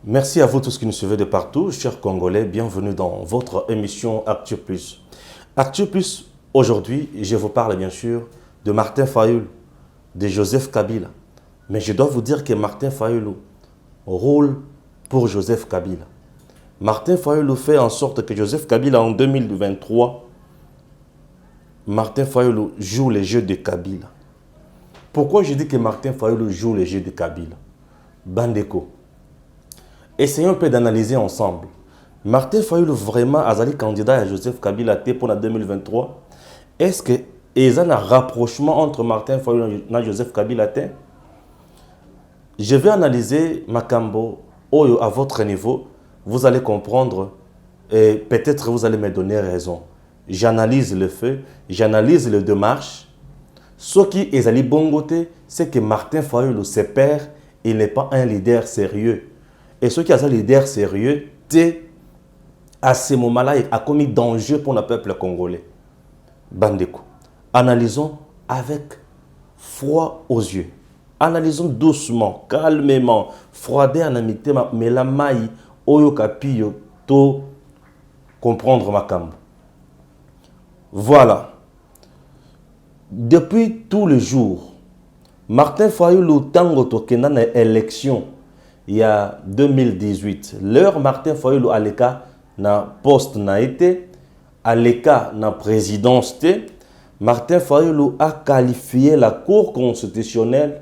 Merci à vous tous qui nous suivez de partout, chers Congolais. Bienvenue dans votre émission Actu Plus. Actu Plus, aujourd'hui, je vous parle bien sûr de Martin Fayulu, de Joseph Kabila. Mais je dois vous dire que Martin Fayulu roule pour Joseph Kabila. Martin Fayulu fait en sorte que Joseph Kabila, en 2023, Martin Fayulu joue les jeux de Kabila. Pourquoi je dis que Martin Fayulu joue les jeux de Kabila? Bandeko. Essayons un peu d'analyser ensemble. Martin Fayulu vraiment azali candidat à Joseph Kabila pour la 2023. Est-ce que il y a un rapprochement entre Martin Fayulu et Joseph Kabila? Je vais analyser Makambo Oyo à votre niveau. Vous allez comprendre et peut-être vous allez me donner raison. J'analyse le fait, j'analyse les démarches. Ce qui est allé bon côté, c'est que Martin Fayulu se perd, il n'est pas un leader sérieux. Et ce qui est un leader sérieux, à ce moment-là, il a commis danger pour le peuple congolais. Bandeko. Analysons avec froid aux yeux. Analysons doucement, calmement, froidé en amitié, mais la maille, oyo kapio, to comprendre ma cambo. Voilà. Depuis tous les jours, Martin Fayulu tango tokenda na élection. Il y a 2018, l'heure Martin Fayulu à l'écart na poste na été, à l'écart na présidence té, Martin Fayulu a qualifié la Cour constitutionnelle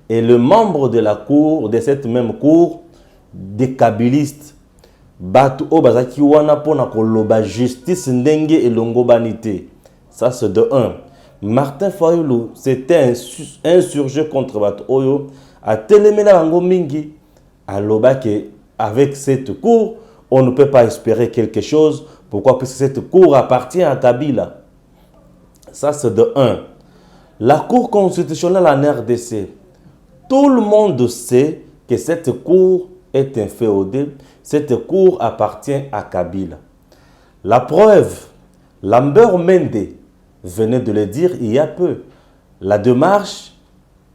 et le membre de la Cour, de cette même Cour, des kabilistes. Batu o bazaki wana pona koloba justice ndenge et longobanité. Ça c'est de 1. Martin Fayulu, c'était un insurgé contre Batu Oyo, a télémé la rango mingi. Alors, avec cette cour, on ne peut pas espérer quelque chose. Pourquoi? Parce que cette cour appartient à Kabila. Ça, c'est de 1. La Cour constitutionnelle en RDC. Tout le monde sait que cette cour est inféodée. Cette cour appartient à Kabila. La preuve, Lambert Mende venait de le dire il y a peu. La démarche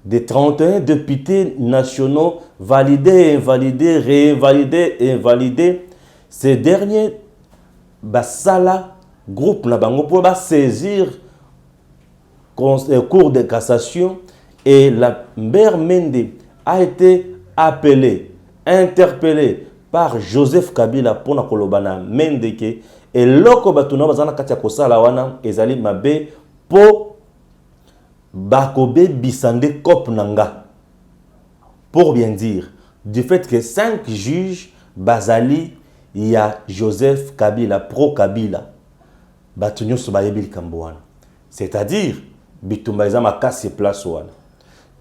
des 31 députés nationaux validés, invalidés, réinvalidés, invalidés. Ces derniers, Basala, groupe Nabango, pour saisir cour de cassation et la mère Mende a été appelée, interpellée par Joseph Kabila pour na kolobana Mendeke et loko batuna bazana katia kosala wana ezali mabe po Bakobe Bisande Kop Nanga. Pour bien dire, du fait que 5 juges, Bazali, il y a Joseph Kabila, pro-Kabila, Batunyo Sobayebil Kambouana. C'est-à-dire, Bitumbaïza Makasi Place Ouana.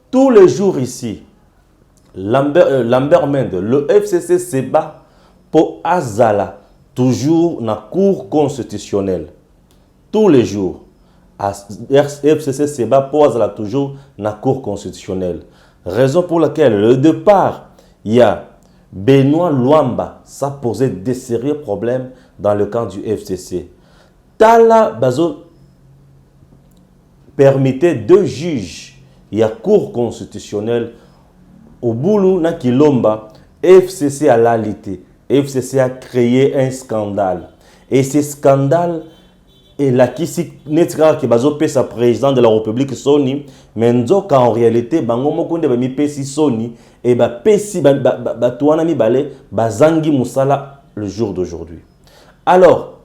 Tous les jours ici, Lambert Mende, le FCC se bat pour Azala, toujours dans la Cour constitutionnelle. Tous les jours. FCC se bat pour toujours dans la Cour constitutionnelle. Raison pour laquelle, le départ, il y a Benoît Luamba, ça posait des sérieux problèmes dans le camp du FCC. Tala Bazo permettait 2 juges, il y a Cour constitutionnelle, au boulot na Kilomba, FCC a l'alité. FCC a créé un scandale. Et ce scandale, et la kisi netra ki bazo pesa président de la République Sony, mais nzoka en réalité bango mokonde ba mi pesi Sony et ba pesi ba tuana mi balé bazangi musala le jour d'aujourd'hui. Alors,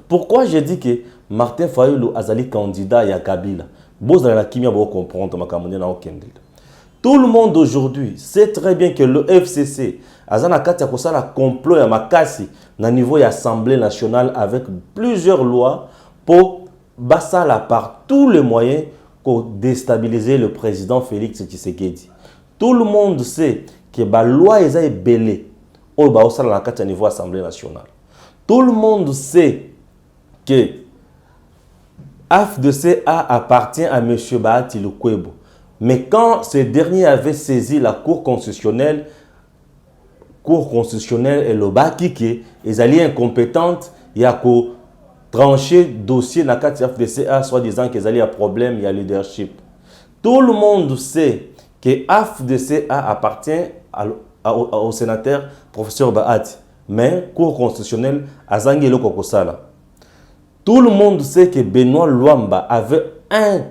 pourquoi j'ai dit que Martin Fayulu azali candidat ya Kabila? Bozala la kimia bo comprendre makamunde na okendel. Tout le monde aujourd'hui sait très bien que le FCC azana kati ya kosala complot ya makasi na niveau ya Assemblée nationale avec plusieurs lois pour basala par tous les moyens pour déstabiliser le président Félix Tshisekedi. Tout le monde sait que la loi est belée au niveau Assemblée nationale. Tout le monde sait que AFDCA appartient à M. Bahati Lukwebo. Mais quand ce dernier avait saisi la Cour constitutionnelle et le Bakike, ils allaient incompétentes, il y a qu'au trancher dossier dans la FDCA, soit disant qu'ils allaient à problème, il y a leadership. Tout le monde sait que AFDCA appartient au sénateur professeur Bahati, mais Cour constitutionnelle a zangé le Kokosala. Tout le monde sait que Benoît Luamba avait un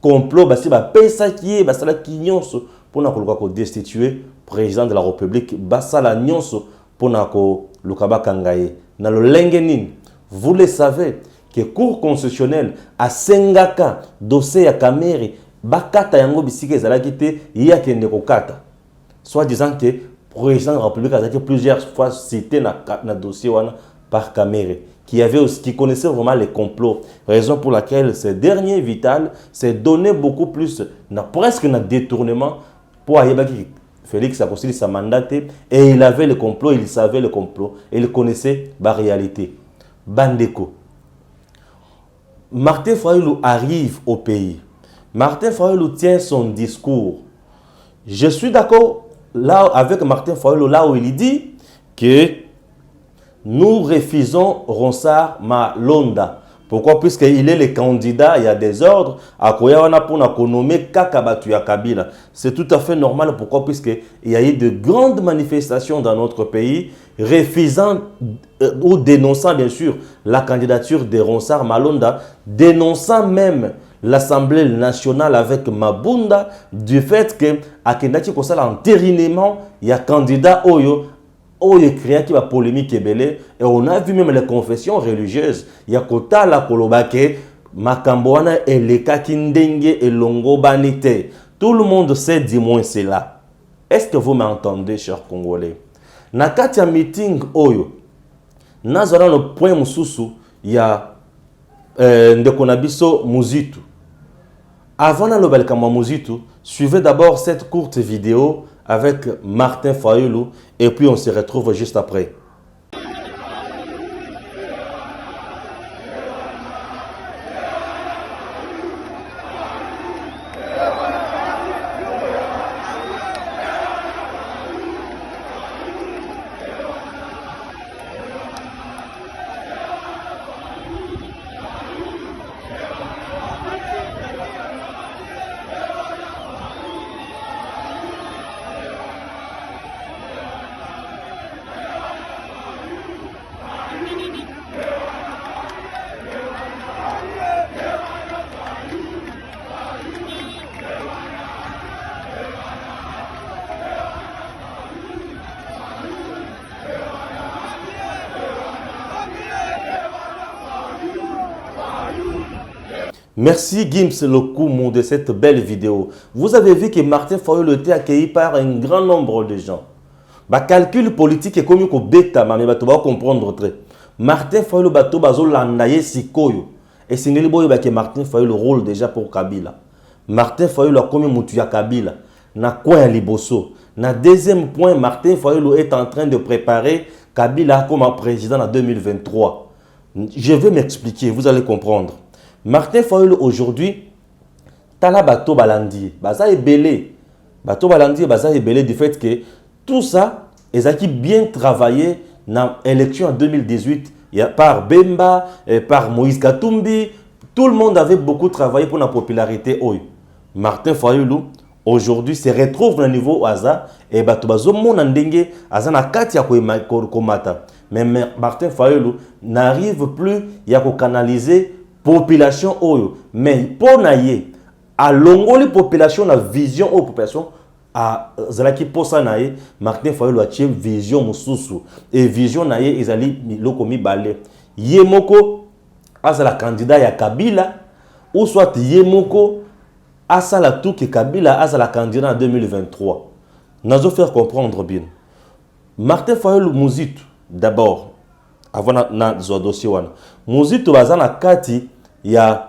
complot basi ba pesa qui est basala ki nyonso pour ko destituer président de la République basala nyonso pour ko lukaba kangaye na lo lengenin. Vous le savez que Cour constitutionnelle a sengaka dossier ya Kamere bakata yango bisika ezalaki te yakende kokata, soit disant que président de la République a été plusieurs fois cité na dossier wana par Kamere, qui connaissait vraiment les complots. Raison pour laquelle ce dernier Vital s'est donné beaucoup plus, presque un détournement pour Ayebaki. Félix a construit sa mandat et il avait le complot, il savait le complot, et il connaissait la réalité. Bandeko. Martin Fayoulou arrive au pays. Martin Fayoulou tient son discours. Je suis d'accord là avec Martin Fayoulou, là où il dit que nous refusons Ronsard Malonda. Pourquoi? Puisqu'il est le candidat, il y a des ordres à Koyawana pour nommer Kakabatu Kabila. C'est tout à fait normal. Pourquoi? Puisqu'il y a eu de grandes manifestations dans notre pays refusant ou dénonçant bien sûr la candidature de Ronsard Malonda, dénonçant même l'Assemblée nationale avec Mabunda du fait que à Kendaki Kosala entérinement, il y a candidat Oyo. Oh, il créé qui va polémique et on a vu même les confessions religieuses. Il y a Kota la Kolobake, Makamboana et les Kakindenge et Longo Banite. Tout le monde sait du moins cela. Est-ce que vous m'entendez, chers Congolais? Nakatia meeting Oyo. Nazara le point Mususu, il y a Ndekonabiso Muzitu. Avant le Balkama Muzitu, suivez d'abord cette courte vidéo avec Martin Fayoulou et puis on se retrouve juste après. Merci Gims Lokumu de cette belle vidéo. Vous avez vu que Martin Fayoulou était accueilli par un grand nombre de gens. Bah calcul politique est comme un bêta, mais tu vas comprendre très. Martin Fayoulou bato bazo landaye sikoyo. Et c'est que Martin Fayoulou rôle déjà pour Kabila. Martin Fayoulou a commis Moutuya Kabila. Na quoi liboso. Na deuxième point, Martin Fayoulou est en train de préparer Kabila comme président en 2023. Je vais m'expliquer, vous allez comprendre. Martin Fayoulou aujourd'hui, tala bato balandi, baza est belé. Bato balandi, baza est belé du fait que tout ça, ils ont bien travaillé dans l'élection en 2018 par Bemba, par Moïse Katumbi. Tout le monde avait beaucoup travaillé pour la popularité. Martin Fayoulou aujourd'hui se retrouve au niveau Aza et bato bazo monandenge Aza na kati ya komata. Mais Martin Fayoulou n'arrive plus à canaliser population oyo, mais pour naie à longoli population la vision aux population à zalaki posa naie Martin Fayoulou a tie vision mususu et vision naie ezali lokomi balé yemoko azala candidat ya Kabila ou soit yemoko asala tout que Kabila azala candidat en 2023. Nazo faire comprendre bien Martin Fayoulou muzitu d'abord avant na zo dossier wana muzitu bazana kati ya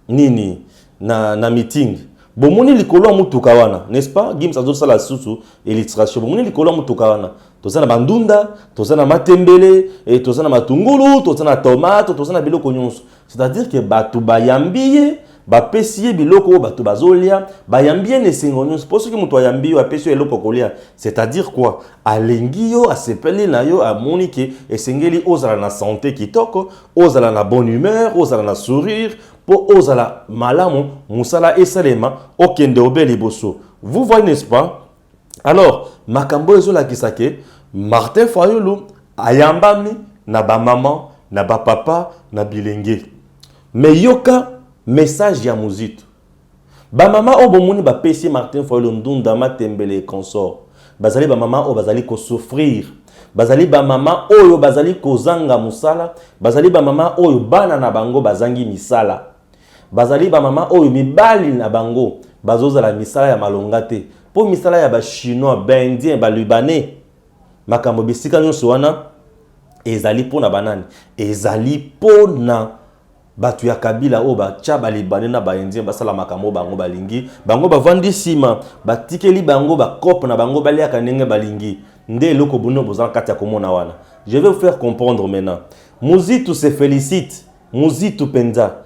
nini na meeting bomoni likolo mutuka wana n'est-ce pas Gims azo sala susu illustration bomoni likolo mutuka wana tozana bandunda tozana matembele et tozana matungulu tozana tomate tozana biloko nyonso, c'est-à-dire que batu bayambiye bapesiye biloko batu bazolia bayambiye ne sengonyo suppose que mutu ayambiyo apesiyo eloko kolia, c'est-à-dire quoi alengiyo asepeli na yo amonike esengeli ozala na santé kitoko ozala na bonne humeur ozala na sourire pour ozala malamu musala esalema okende obeli boso. Vous voyez, n'est-ce pas? Alors, makambo ezola kisake Martin Fayulu ayambami na ba maman, na ba papa, na bilenge. Mais yoka message ya Muzitu. Ba mama o bomoni ba pesi Martin Fayulu ndunda matembele consort. Bazali ba mama o bazali ko souffrir. Bazali ba mama oyo bazali ko zanga musala. Bazali ba mama oyo bana na bango bazangi misala. Bazali ba mama oyo mibali na bango bazoza la misala ya malongate. Po misala ya ba chinois, ba indien, ba libanais. Makambo bisika nyonso wana ezali po na banani. Ezali po na batu ya kabila o ba tia ba libanais na ba indien basala makambo bango balingi. Bango bavandi sima, batikeli bango ba kope na bango baliaka ndenge balingi. Nde eloko bono bozala kati ya komona wana. Je vais vous faire comprendre maintenant. Muzitu se félicite. Muzitu penza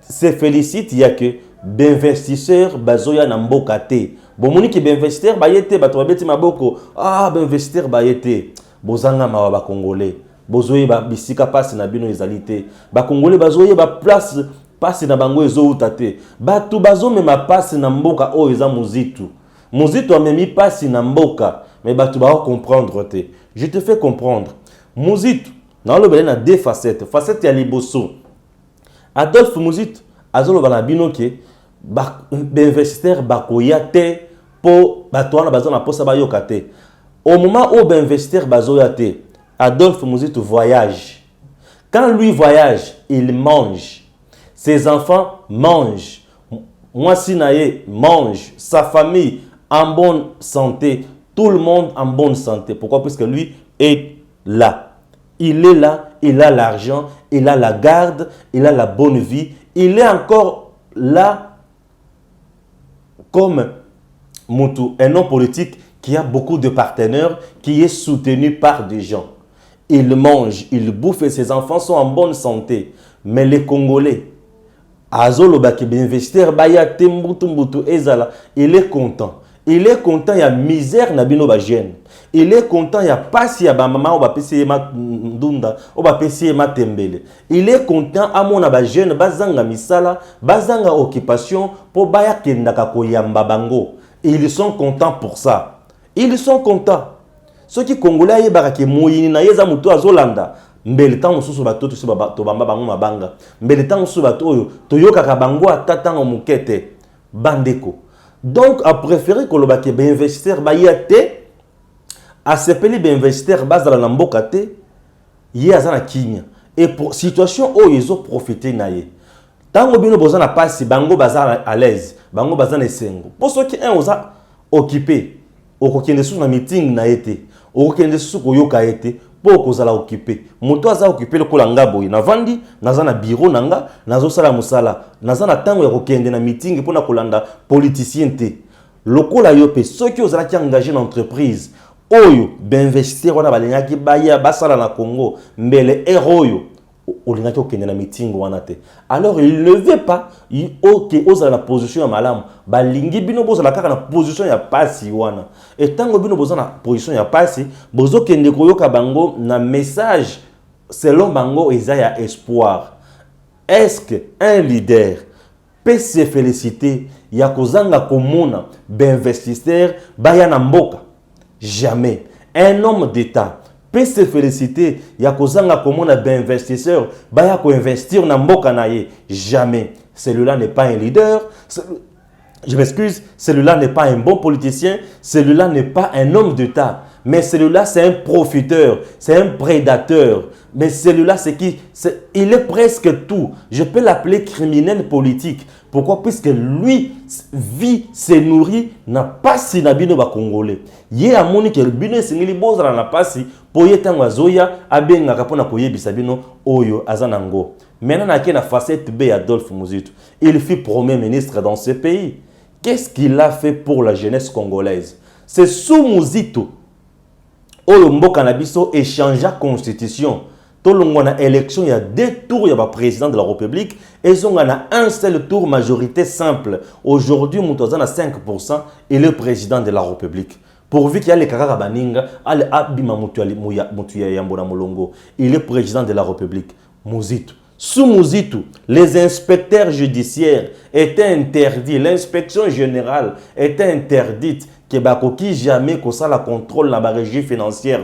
se félicite ya que d'investisseurs bazoya na mboka te. Bomoni ki d'investisseurs bayete bato babeti maboko. Ah, d'investisseurs bayete. Bozanga mawa ba congolais. Bozoye ba bisika passe na bino ezalité. Ba congolais bazoye ba place passe na bango ezo utate. Batu bazome ma passe na mboka o eza Muzitu. Muzitu amemi passe na mboka. Mais batu ba comprendre te. Je te fais comprendre. Muzitu na lo bele na deux facettes. Facette ya liboso. Adolphe Muzitu azolo bana bino ke ba investisseur bakoya te po batwana bazona posa ba yokate. Au moment où investisseur bazoya te, Adolphe Muzitu voyage. Quand lui voyage, il mange. Ses enfants mangent. Mwasinaye mange. Sa famille en bonne santé. Tout le monde en bonne santé. Pourquoi? Puisque lui est là. Il est là, il a l'argent, il a la garde, il a la bonne vie. Il est encore là comme Moutou, un homme politique qui a beaucoup de partenaires, qui est soutenu par des gens. Il mange, il bouffe et ses enfants sont en bonne santé. Mais les Congolais, Azolo Baki investir, Baya Tembutumbutu Ezala, il est content. Il est content, il y a misère na bino ba jeune. Il est content, il y a pas ya ba maman, on va pesi ma ndunda, on va pesi ma tembele. Il est content, à mon ba jeune, bazanga misala, bazanga occupation, pour baya kendaka koyamba bango. Ils sont contents pour ça. Ils sont contents. Ceux qui Congolais y barake moyini na yeza muto azolanda. Mbele tango susu bato to baba to bamba bango mabanga. Mbele tango susu bato oyo toyoka ka bango atatanga mukete bandeko. Donc, a préféré que l'obake investisseur bayate, a sepeli investisseur bazala na mboka te, ye azana kinya. Et pour situation où ils ont profité naie. Tango bino bozana pasi bango bazala à l'aise, bango bazana esengo. Pour ceux qui ont occupé, okokende sous na meeting na été, okokende sous koyoka été, pour kozala occupé. Moto aza occupé le kolanga boy na vandi, nazana bureau nanga, nazo sala musala, nazana tango ya kokende na meeting pour na kolanda politicien te. Lokola yope ceux qui ozala ki engagé dans l'entreprise, oyo d'investir wana balinga ki baya basala na Congo, mbele héroyo olinga ki okende na meeting wana te. Alors il ne veut pas OK ozala na position ya malamu, balingi bino bozala kaka na position ya pasi wana. Et tango bino bozala na position ya pasi, bozo kende koyoka bango na message selon bango ezaya espoir. Est-ce que un leader peut se féliciter ya kozanga komona d'investisseur baya na mboka? Jamais. Un homme d'État peut se féliciter ya kozanga komona d'investisseur baya ko investir na mboka na ye? Jamais. Celui-là n'est pas un leader. Je m'excuse, celui-là n'est pas un bon politicien, celui-là n'est pas un homme d'État. Mais celui-là, c'est un profiteur, c'est un prédateur. Mais celui-là, il est presque tout. Je peux l'appeler criminel politique. Pourquoi? Puisque lui vit, se nourrit, n'a pas si nabino ba Congolais. Yé a moni que bino singili bozara na pasi pour yetango zoya abenga kapona koyebisa bino oyo azanango. Maintenant na kena facette B Adolphe Muzitu. Il fut premier ministre dans ce pays. Qu'est-ce qu'il a fait pour la jeunesse congolaise? C'est sous Muzitu. Oyo mboka na biso échangea constitution. Tolongo na élection, il y a 2 tours, il y a président de la République et on a un seul tour majorité simple. Aujourd'hui, Moutouazan a 5% et le président de la République. Pourvu qu'il y a les Kakara Baninga, il est président de la République. Muzitu. Sous Muzitu, les inspecteurs judiciaires étaient interdits, l'inspection générale était interdite, que bakoki jamais que ça la contrôle la régie financière.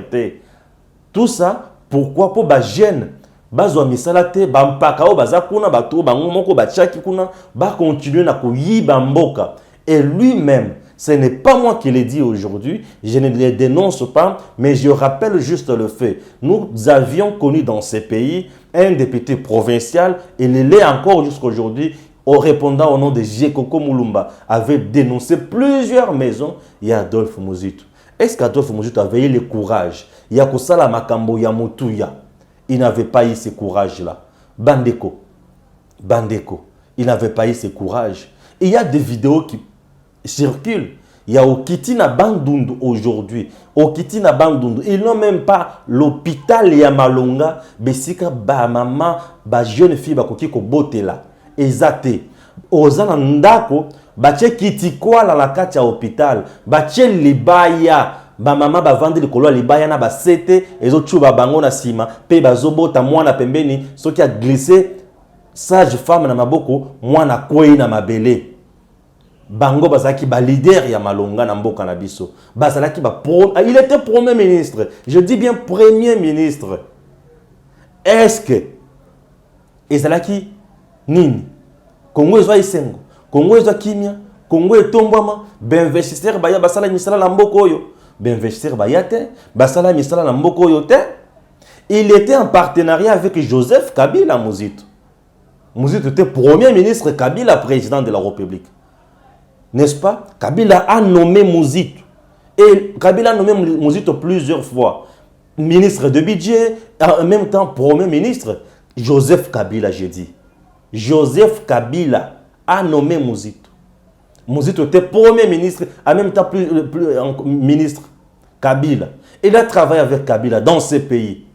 Tout ça, pourquoi pour les jeunes bazwa misala te bampaka o bazakuna bato bangomoko bachaki kuna ba continuer na koyiba mboka. Et lui-même, ce n'est pas moi qui l'ai dit aujourd'hui, je ne le dénonce pas, mais je rappelle juste le fait. Nous avions connu dans ces pays un député provincial, et il l'est encore jusqu'à aujourd'hui, en répondant au nom de Jekoko Mulumba, avait dénoncé plusieurs maisons. Il y a Adolphe Muzitu. Est-ce qu'Adolphe Muzitu avait eu le courage? Il y a Kosala Makambo Yamotuya. Il n'avait pas eu ce courage-là. Bandeko, il n'avait pas eu ce courage. Il y a des vidéos qui circulent. Il y a Okitina Bandundu aujourd'hui. Okitina Bandundu. Ils n'ont même pas l'hôpital Yamalonga. Besika ba maman, ba jeune fille ba koki ko botela. Ezate. Ozana ndako, ba che kitikwa la kati ya hôpital. Ba che libaya. Ba mama ba vendre likolo libaya na ba sete. Ezo chuba bango na sima. Pe bazobota mwana pembeni. Soki a glissé. Sage femme na maboko. Mwana kwei na mabele. Bango bazaki ba leader ya malonga na mboka na biso. Bazalaki ba il était premier ministre. Je dis bien premier ministre. Est-ce que ezalaki nini? Kongo ezwa isengo. Kongo ezwa kimia. Kongo etombwama. Benvestisseur baya basala misala na mboko oyo. Benvestisseur baya te. Basala misala na mboko oyo te. Il était en partenariat avec Joseph Kabila Muzitu. Muzitu était premier ministre, Kabila président de la République. N'est-ce pas? Kabila a nommé Muzitu. Et Kabila a nommé Muzitu plusieurs fois. Ministre de budget, en même temps premier ministre. Joseph Kabila, j'ai dit. Joseph Kabila a nommé Muzitu. Muzitu était premier ministre, en même temps ministre. Kabila. Il a travaillé avec Kabila dans ces pays.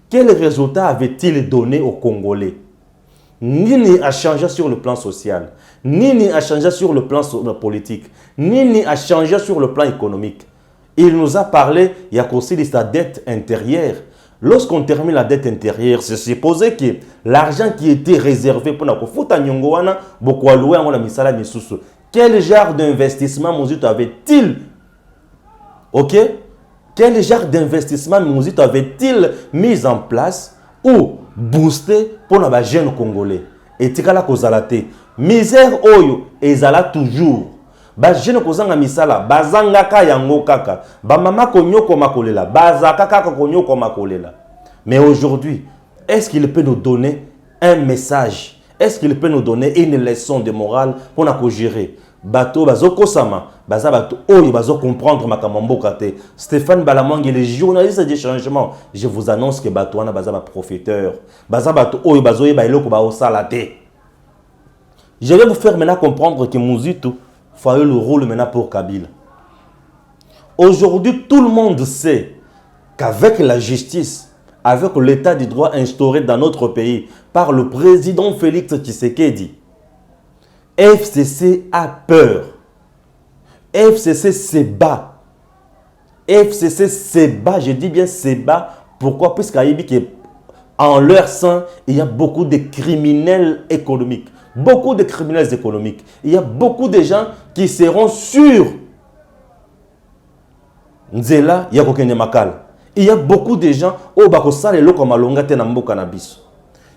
Quel résultat avait-il donné aux Congolais? Nini a changé sur le plan social, Nini a changé sur le plan politique, Nini a changé sur le plan économique. Il nous a parlé, il y a aussi de sa dette intérieure. Lorsqu'on termine la dette intérieure, c'est supposé que l'argent qui était réservé pour la Kofuta Nyongoana, beaucoup à louer à misala misusu. Quel genre d'investissement Muzitu avait-il? Ok? Quel genre d'investissement Muzitu avait-il mis en place ou boosté pour les jeunes Congolais? Et tikala kozalate. Misère oyo ezala toujours. Ba jeunes kozanga misala, bazanga ka yango kaka. Ba mama konyoko makolela, bazaka kaka konyoko makolela. Mais aujourd'hui, est-ce qu'il peut nous donner un message? Est-ce qu'il peut nous donner une leçon de morale pour nous gérer? Bato bazoko sama, baza bato oyo bazo comprendre makambo kate. Stéphane Balamangi, les journalistes du changement, je vous annonce que bato wana baza ba profiteur. Baza bato oyo bazo yeba eloko ba osalate. Je vais vous faire maintenant comprendre que Muzitu fait le rôle maintenant pour Kabila. Aujourd'hui, tout le monde sait qu'avec la justice, avec l'état du droit instauré dans notre pays par le président Félix Tshisekedi, FCC a peur. FCC se bat. FCC se bat, je dis bien se bat. Pourquoi? Puisqu'en leur sein, il y a beaucoup de criminels économiques. Beaucoup de criminels économiques. Il y a beaucoup de gens qui seront sûrs. Nzela, il y a Kokene Makal. Il y a beaucoup de gens au Bakosal et Lokomalonga Tenambo Cannabis.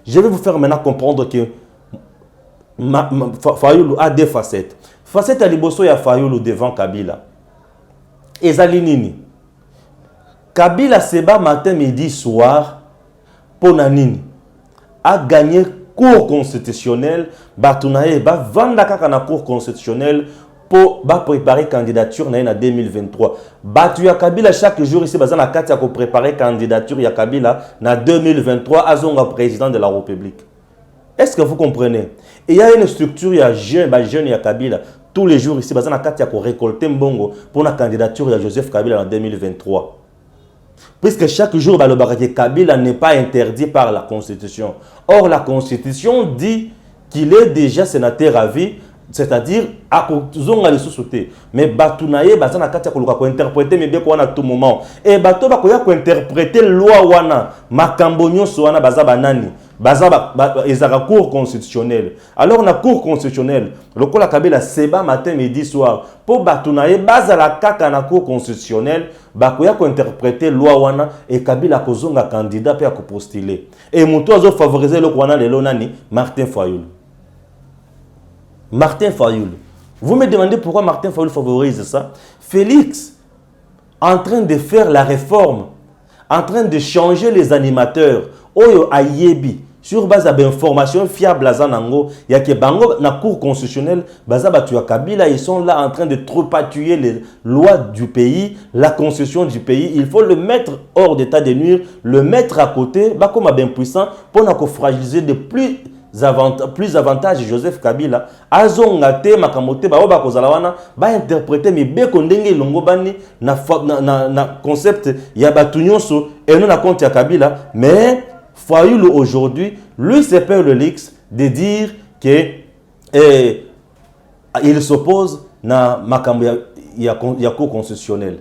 Je vais vous faire maintenant comprendre que Fayoulou a deux facettes. Facette à Liboso, il y a Fayoulou devant Kabila. Et Zalinini. Kabila se bat matin, midi, soir pour Nanini. A gagné cour constitutionnelle. Batounae va vendre la cour constitutionnelle pour préparer candidature en 2023. Batu ya Kabila chaque jour ici, bazan la carte pour préparer candidature ya Kabila en 2023 Azonga président de la République. Est-ce que vous comprenez? Et il y a une structure, il y a jeune, il y a Kabila. Tous les jours ici, bazan la carte pour récolter mbongo pour la candidature de Joseph Kabila en 2023. Puisque chaque jour, le barrage Kabila n'est pas interdit par la Constitution. Or, la Constitution dit qu'il est déjà sénateur à vie, c'est-à-dire à Zonga le sous-sauté. Mais Batounaye, Bazana Katia Koluka, interpréter, mais bien qu'on a tout moment. Et Bato Bakoya, interpréter loi Wana, Makambonyo Soana Baza Banani. ils ont la cour constitutionnelle. Alors, la cour constitutionnelle, le Kola Kabila, c'est matin, midi, soir. Pour Batounaye, base à la caca la cour constitutionnelle, Bakoya ko interpréter loi wana et Kabila kozonga candidat pour postuler. Et Moutou a favorisé le Kwana de l'Onani, Martin Fayoul. Martin Fayoul. Vous me demandez pourquoi Martin Fayoul favorise ça? Félix, en train de faire la réforme, en train de changer les animateurs, Oyo Ayebi, sur base d'informations fiables à Zanango, il y a que Bango, la Cour constitutionnelle, Bazabatua Kabila, ils sont là en train de trepatuer les lois du pays, la constitution du pays. Il faut le mettre hors d'état de nuire, le mettre à côté, comme bien puissant, pour nous fragiliser de plus avantages Joseph Kabila. Azongate, Makamote, Baoba Kozalawana, ba interpréter, mais Bekondenge Longobani, na concept, Yabatunyonso, et non à compte ya Kabila, mais Fayoul aujourd'hui, lui c'est peur le Lix de dire que il s'oppose à la cour constitutionnelle.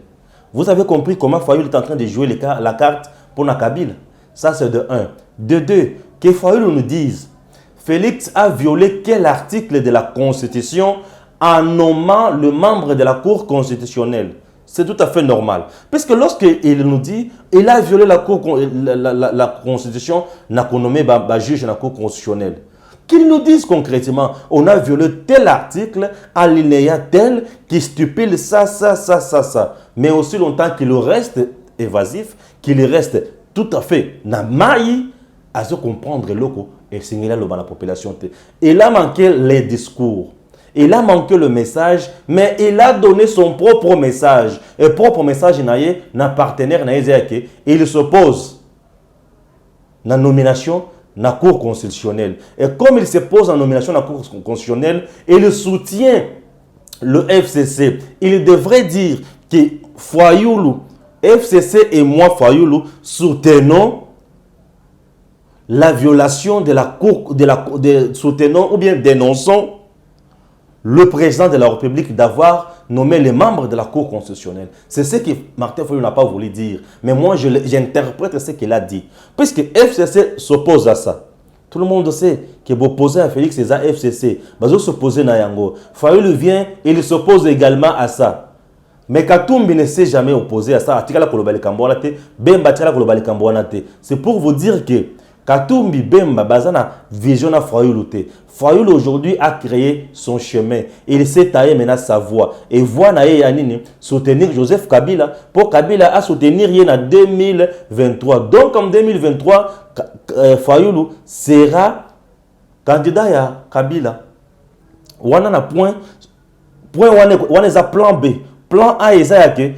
Vous avez compris comment Fayoul est en train de jouer la carte pour la Kabila. Ça c'est de 1. De 2, que Fayoul nous dise Félix a violé quel article de la Constitution en nommant le membre de la Cour constitutionnelle. C'est tout à fait normal. Puisque lorsqu'il nous dit il a violé la Constitution, n'a pas nommé juge de la Cour constitutionnelle. Qu'il nous dise concrètement, on a violé tel article, alinéa tel, qui stipule ça. Mais aussi longtemps qu'il reste évasif, qu'il reste tout à fait namaï, à se comprendre loco et signaler la population. Il a manqué les discours. Il a manqué le message, mais il a donné son propre message. Et propre message, il a partenaire, il s'oppose à la nomination de la Cour constitutionnelle. Et comme il se pose en nomination de la Cour constitutionnelle, il soutient le FCC. Il devrait dire que Fayoulou, FCC et moi, Fayoulou, soutenons la violation de la Cour, soutenons ou bien dénonçons le président de la République d'avoir nommé les membres de la Cour constitutionnelle. C'est ce que Martin Fayoul n'a pas voulu dire. Mais moi, j'interprète ce qu'il a dit. Puisque FCC s'oppose à ça. Tout le monde sait que l'opposé à Félix, c'est à FCC. Bazo s'oppose à Yango. Fayoul vient et il s'oppose également à ça. Mais Katumbi ne s'est jamais opposé à ça. C'est pour vous dire que Katumbi Bemba Bazana vision à Fayoul. Fayoul aujourd'hui a créé son chemin. Il s'est taillé maintenant sa voix. Et voix nae yanini soutenir Joseph Kabila pour Kabila à soutenir rien en 2023. Donc en 2023, Fayoul sera candidat à Kabila. On a point on a plan B. Plan A est que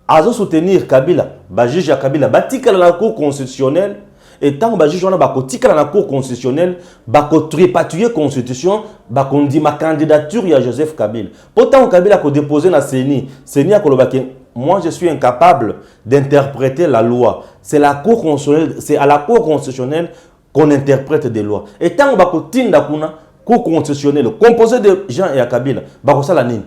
à soutenir Kabila, ba juge Kabila, ba tika la Cour constitutionnelle. Et tant que juge on a la Cour constitutionnelle, tripatouiller la Constitution, on dit ma candidature à Joseph Kabila. Pourtant Kabila a déposé dans CENI. CENI a dit moi je suis incapable d'interpréter la loi. C'est la Cour constitutionnelle, c'est à la Cour constitutionnelle qu'on interprète des lois. Et tant que la Cour constitutionnelle composée de Jean et Kabila, ça la nine,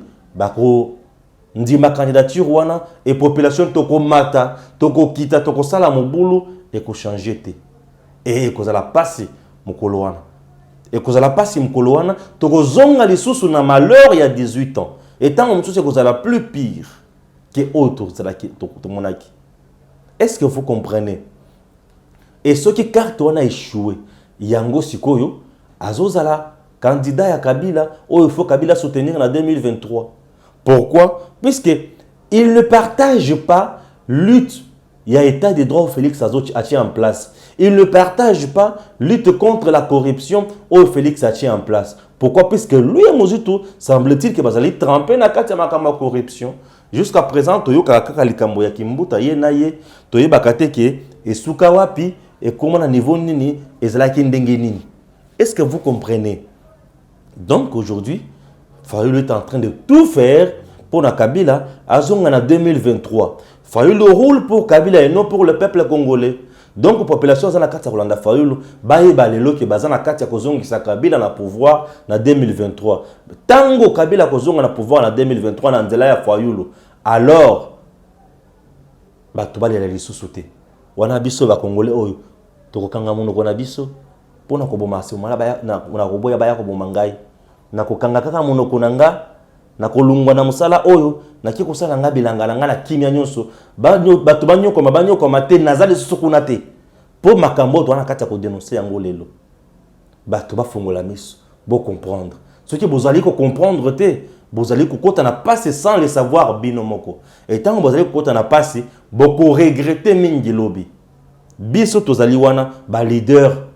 dit ma candidature wana et population toko mata, toko kita, toko sala mobulu et ko changer te. Et ko la passer mukolo wana. Et ko la passer mukolo wana, toko zonga lisusu na malheur il y a 18 ans. Et tant que ko la plus pire que autre to monaki. Est-ce que vous comprenez? Et ce qui carte wana échoué, yango sikoyo azozala candidat ya Kabila, il faut Kabila soutenir en 2023. Pourquoi? Puisqu'il ne partage pas lutte. Il y a état de droit où Félix a tient en place. Il ne partage pas lutte contre la corruption où Félix a tient en place. Pourquoi? Puisque lui, Mozutu, semble-t-il qu'il va tremper dans la corruption. Jusqu'à présent, Toyo Kakaka Likambo Yakimbuta Yenaye, Toyo Bakateke, et Sukawapi, et comment à niveau nini, et Zalakindengeni. Est-ce que vous comprenez? Donc aujourd'hui, Fayoul est en train de tout faire pour la Kabila en 2023. Fayoul roule pour Kabila et non pour le peuple congolais. Donc la population de la Kolanda Fayoul baye balelo ke bazana katia kozongi sa Kabila na pouvoir na 2023. Tango Kabila kozonga na pouvoir na 2023 na nzela ya Fayoul. Alors bato balela lisusu te. Wana biso ba congolais oyo tokokanga munoko na biso pona ko boma se mala ba na koboya ba ya ko boma ngai na ko kanga kaka monoko nanga na kolungwa na musala oyo na ki ko sala nga bilanga nga na kimia nyonso bato banyo ko mate nazali sukuna te po makambo to na kati ko dénoncer yango lelo bato ba fongola miso bo comprendre ce que vous allez comprendre te vous allez kokota na passe sans le savoir binomoko et tant vous allez kokota na passe beaucoup regretter mingi lobi biso tozali wana ba leader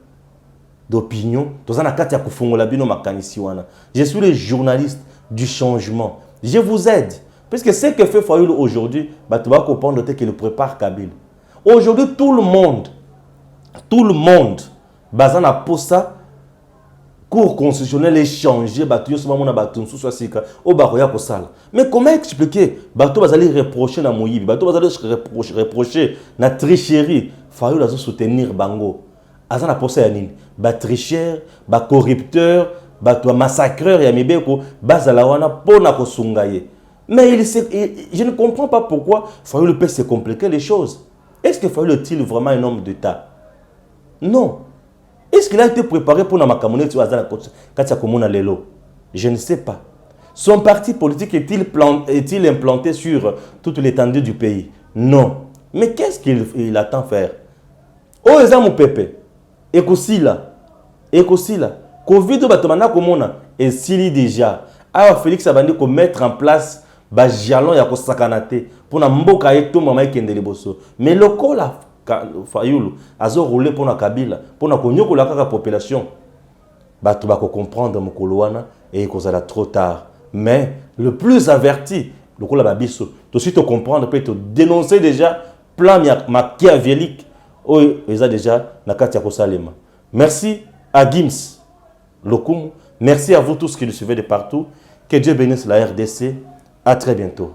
d'opinion tozana kati ya kofongola bino makanisi wana je suis le journaliste du changement je vous aide parce que ce que fait Fayoulou aujourd'hui bato ba comprendre te qu'il prépare Kabila aujourd'hui tout le monde bazana posa cour constitutionnel est changé bato yo soma mona bato nsusu asika o bakoya ko sala mais comment expliquer bato bazali reprocher na moyibi bato bazali reprocher na tricherie Fayoulou azo soutenir bango azana posa ya nini ba tricheur ba corrupteur bato massacreur ya mibeko bazala wana pona ko sungaye mais je ne comprends pas pourquoi Fayoulou peut se compliquer les choses. Est-ce que Fayoulou est-il vraiment un homme d'État? Non. Est-ce qu'il a été préparé pour la makamone tu azala katia komona lelo? Je ne sais pas. Son parti politique est-il implanté sur toute l'étendue du pays? Non. Mais qu'est-ce qu'il attend faire? Oh, eza mon pépé. Ekosila. Covid batomana komona et sili déjà. Alors Félix Abandi ko mettre en place ba jalon ya ko sakanate pour na mboka eto mama ekendele boso. Mais lokola Fayoulou azo rouler pour na Kabila pour na konyokola kaka population bato bako comprendre mokolo wana et kozala trop tard. Mais le plus averti lokola babiso to suite comprendre peut te dénoncer déjà plan machiavélique oh eza déjà na kati ya kosalema. Merci à Gims Lokum, merci à vous tous qui nous suivez de partout. Que Dieu bénisse la RDC. À très bientôt.